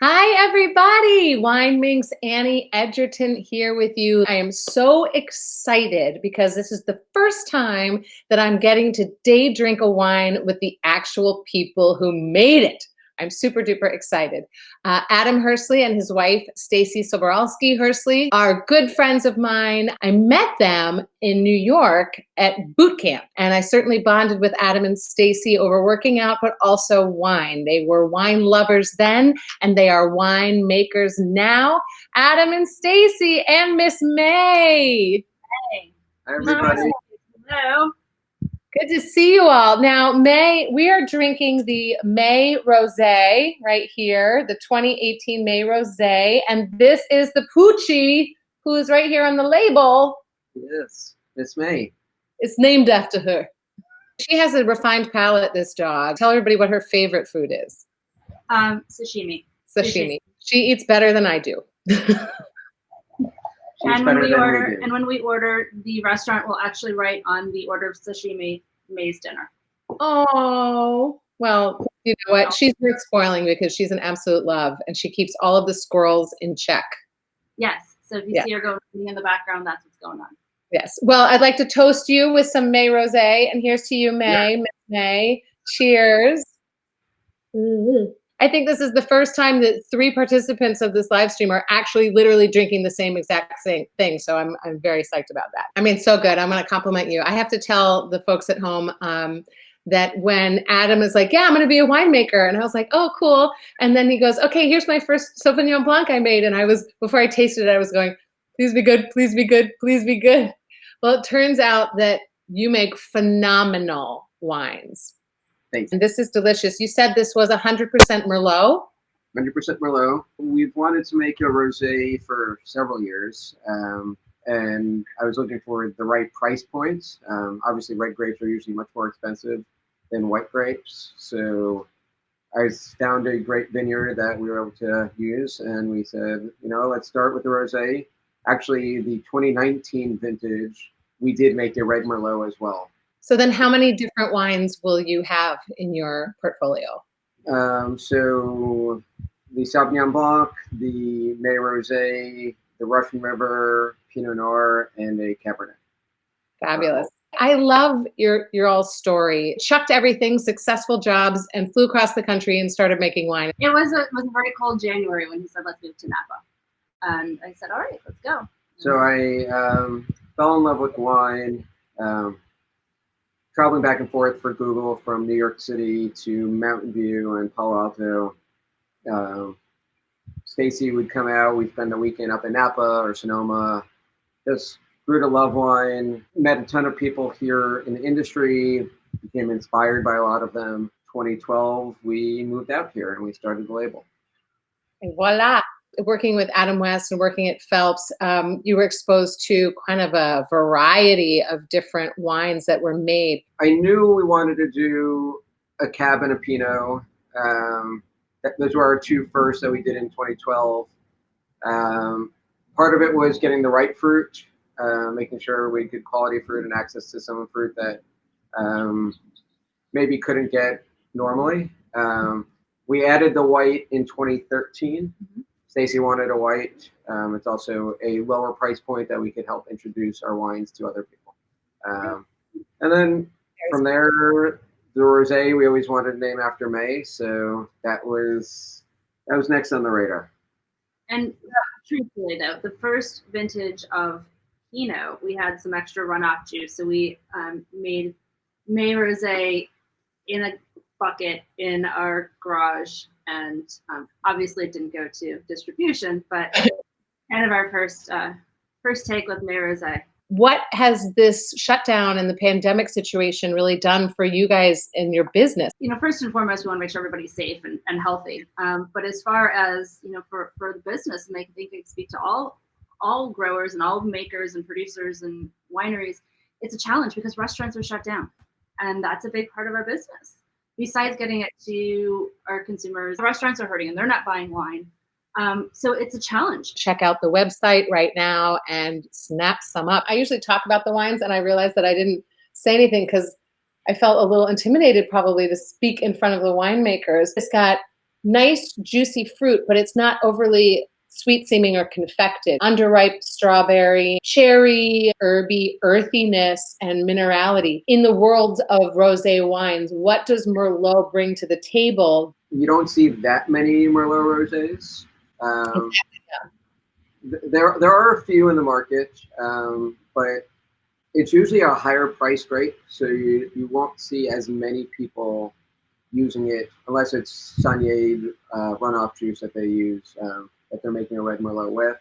Hi, everybody. Wine Minx Annie Edgerton here with you. I am so excited because this is the first time that I'm getting to day drink a wine with the actual people who made it. I'm super duper excited. Adam HERSLY and his wife, Stacy HERSLY, are good friends of mine. I met them in New York at boot camp, and I certainly bonded with Adam and Stacy over working out, but also wine. They were wine lovers then, and they are winemakers now. Adam and Stacy and Miss May. Hey. Hi, everybody. Hello. Good to see you all. Now, May, we are drinking the May Rosé right here, the 2018 May Rosé, and this is the Poochie, who is right here on the label. Yes, Miss May. It's named after her. She has a refined palate, this dog. Tell everybody what her favorite food is. Sashimi. Sashimi. She eats better than I do. And when we order, the restaurant will actually write on the order of sashimi, May's dinner. Oh, well, you know what? She's worth spoiling because she's an absolute love, and she keeps all of the squirrels in check. Yes. So if you see her going in the background, that's what's going on. Yes. Well, I'd like to toast you with some May Rosé, and here's to you, May. Miss May. Cheers. Mm-hmm. I think this is the first time that 3 participants of this live stream are actually literally drinking the same exact same thing. So I'm very psyched about that. I mean, so good. I'm going to compliment you. I have to tell the folks at home that when Adam is like, yeah, I'm going to be a winemaker. And I was like, oh, cool. And then he goes, okay, here's my first Sauvignon Blanc I made. And before I tasted it, I was going, please be good, please be good, please be good. Well, it turns out that you make phenomenal wines. Thanks. And this is delicious. You said this was 100% Merlot? 100% Merlot. We've wanted to make a rosé for several years, and I was looking for the right price points. Obviously, red grapes are usually much more expensive than white grapes, so I found a great vineyard that we were able to use, and we said, let's start with the rosé. Actually, the 2019 vintage, we did make a red Merlot as well. So then how many different wines will you have in your portfolio? So the Sauvignon Blanc, the May Rosé, the Russian River, Pinot Noir, and a Cabernet. Fabulous. I love your all's story. Chucked everything, successful jobs, and flew across the country and started making wine. It was a very cold January when he said, let's move to Napa. And I said, all right, let's go. So I fell in love with wine. Traveling back and forth for Google from New York City to Mountain View and Palo Alto. Stacy would come out. We'd spend the weekend up in Napa or Sonoma. Just grew to love wine. Met a ton of people here in the industry. Became inspired by a lot of them. 2012, we moved out here and we started the label. And voila. Working with Adam West and working at Phelps, you were exposed to kind of a variety of different wines that were made. I knew we wanted to do a Cab and a Pinot. Those were our 2 first that we did in 2012. Part of it was getting the right fruit, making sure we had good quality fruit and access to some fruit that maybe couldn't get normally. We added the white in 2013. Stacy wanted a white. It's also a lower price point that we could help introduce our wines to other people. And then from there, the rosé we always wanted to name after May, so that was next on the radar. And truthfully, though, the first vintage of Pinot, we had some extra runoff juice, so we made May Rosé in a bucket in our garage. And obviously it didn't go to distribution, but kind of our first take with May Rosé. What has this shutdown and the pandemic situation really done for you guys in your business? First and foremost, we want to make sure everybody's safe and healthy. But as far as, for the business, and I think I can speak to all growers and all makers and producers and wineries, it's a challenge because restaurants are shut down. And that's a big part of our business. Besides getting it to our consumers, the restaurants are hurting and they're not buying wine. So it's a challenge. Check out the website right now and snap some up. I usually talk about the wines and I realized that I didn't say anything because I felt a little intimidated probably to speak in front of the winemakers. It's got nice juicy fruit, but it's not overly sweet seeming or confected. Underripe strawberry, cherry, herby, earthiness, and minerality. In the world of rosé wines, what does Merlot bring to the table? You don't see that many Merlot rosés. Um, there are a few in the market, but it's usually a higher price grape, so you won't see as many people using it unless it's Saunier runoff juice that they use, that they're making a red Merlot with.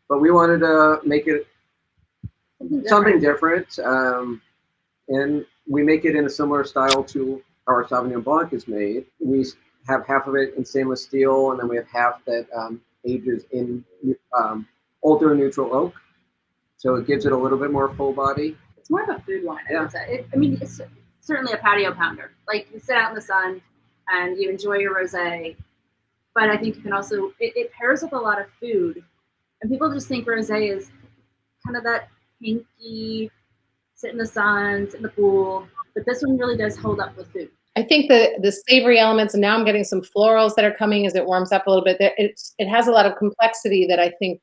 But we wanted to make it something different, and we make it in a similar style to how our Sauvignon Blanc is made. We have half of it in stainless steel, and then we have half that ages in ultra neutral oak. So it gives it a little bit more full body. It's more of a food wine, I would say. I mean, it's certainly a patio pounder. Like, you sit out in the sun and you enjoy your rosé. But I think you can also, it pairs with a lot of food. And people just think rosé is kind of that pinky, sit in the sun, sit in the pool. But this one really does hold up with food. I think the savory elements, and now I'm getting some florals that are coming as it warms up a little bit. It has a lot of complexity that I think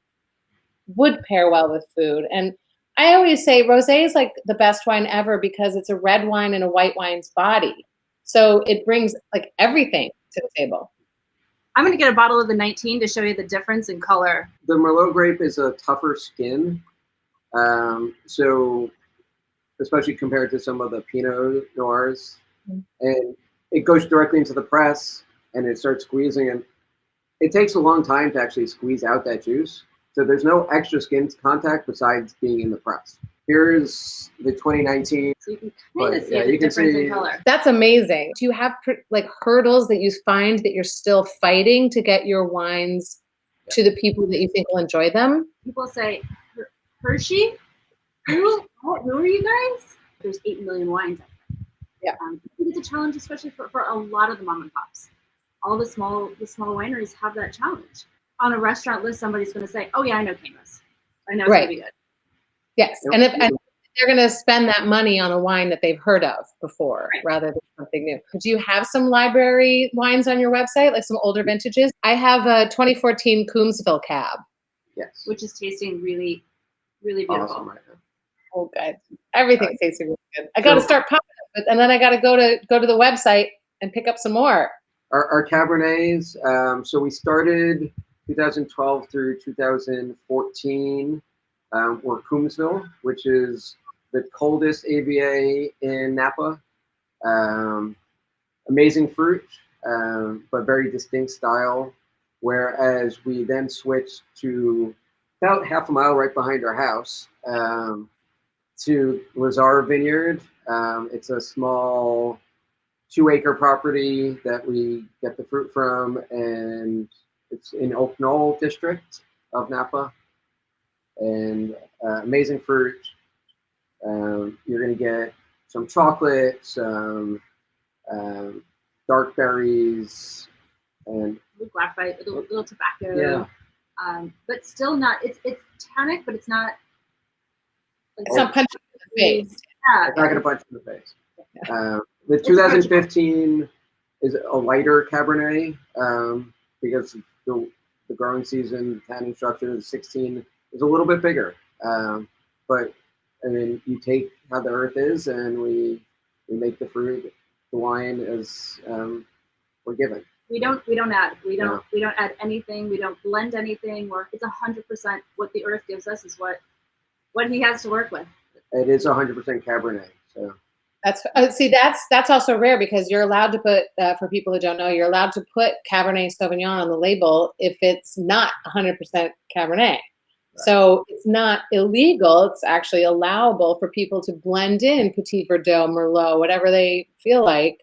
would pair well with food. And I always say rosé is like the best wine ever because it's a red wine in a white wine's body. So it brings like everything to the table. I'm going to get a bottle of the 19 to show you the difference in color. The Merlot grape is a tougher skin. So especially compared to some of the Pinot Noirs. And it goes directly into the press and it starts squeezing, and it takes a long time to actually squeeze out that juice. So there's no extra skin contact besides being in the press. Here's the 2019. So you can kind of see the difference in color. That's amazing. Do you have like hurdles that you find that you're still fighting to get your wines to the people that you think will enjoy them? People say, Hershey? Who are you guys? There's 8 million wines out there. Yeah. I think it's a challenge, especially for a lot of the mom and pops. All the small wineries have that challenge. On a restaurant list, somebody's going to say, "Oh yeah, I know Caymus. I know it's going to be good." Yes, and if they're going to spend that money on a wine that they've heard of before, rather than something new. Do you have some library wines on your website, like some older vintages? I have a 2014 Coombsville Cab. Yes. Which is tasting really, really beautiful. Awesome right now. Oh, good. Everything's tasting really good. I got to start popping it, and then I got to go to the website and pick up some more. Our Cabernets. So we started 2012 through 2014. Were Coombsville, which is the coldest AVA in Napa. Amazing fruit, but very distinct style. Whereas we then switched to about half a mile right behind our house to Lazar Vineyard. It's a small 2-acre property that we get the fruit from, and it's in Oak Knoll district of Napa. And amazing fruit. You're going to get some chocolate, some dark berries, and graphite, a little tobacco. Yeah. But still not. It's tannic, but it's not. It's not punching in the face. Yeah, it's not going to punch in the face. The 2015 is a lighter Cabernet because the growing season, the tannin structure is 16. Is a little bit bigger, but I mean, you take how the earth is, and we make the fruit, the wine as we're given. We don't add anything. We don't blend anything. It's 100% what the earth gives us is what he has to work with. It is 100% Cabernet. So that's also rare because you're allowed to put for people who don't know, you're allowed to put Cabernet Sauvignon on the label if it's not 100% Cabernet. So it's not illegal. It's actually allowable for people to blend in Petit Verdot, Merlot, whatever they feel like,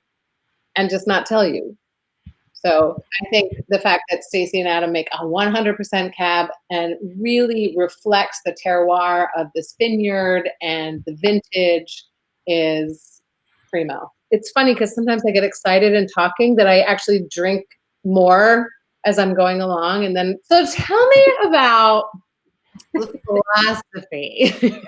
and just not tell you. So I think the fact that Stacy and Adam make a 100% cab and really reflects the terroir of this vineyard and the vintage is primo. It's funny because sometimes I get excited in talking that I actually drink more as I'm going along. And then, so tell me about the philosophy.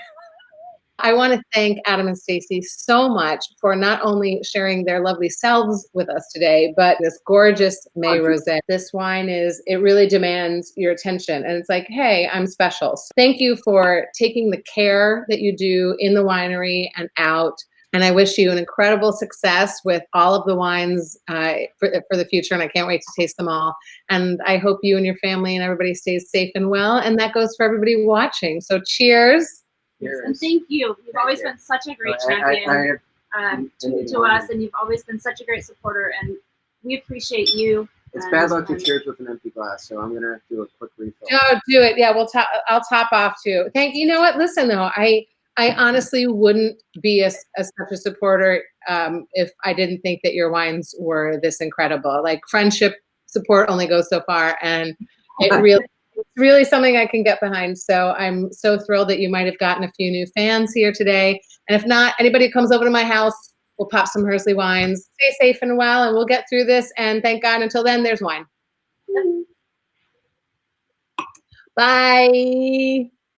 I want to thank Adam and Stacy so much for not only sharing their lovely selves with us today, but this gorgeous May rosé. This wine it really demands your attention. And it's like, hey, I'm special. So thank you for taking the care that you do in the winery and out. And I wish you an incredible success with all of the wines for the future. And I can't wait to taste them all. And I hope you and your family and everybody stays safe and well. And that goes for everybody watching. So cheers. Yes, and thank you. You've always been such a great champion to us, and you've always been such a great supporter, and we appreciate you. It's bad luck to cheers with an empty glass, so I'm gonna do a quick refill. Oh, do it. Yeah, I'll top off too. You know what? Listen though, I honestly wouldn't be such a supporter if I didn't think that your wines were this incredible. Like friendship support only goes so far, and it's really something I can get behind. So I'm so thrilled that you might have gotten a few new fans here today. And if not, anybody who comes over to my house, we'll pop some HERSLY wines. Stay safe and well, and we'll get through this. And thank God, until then, there's wine. Bye.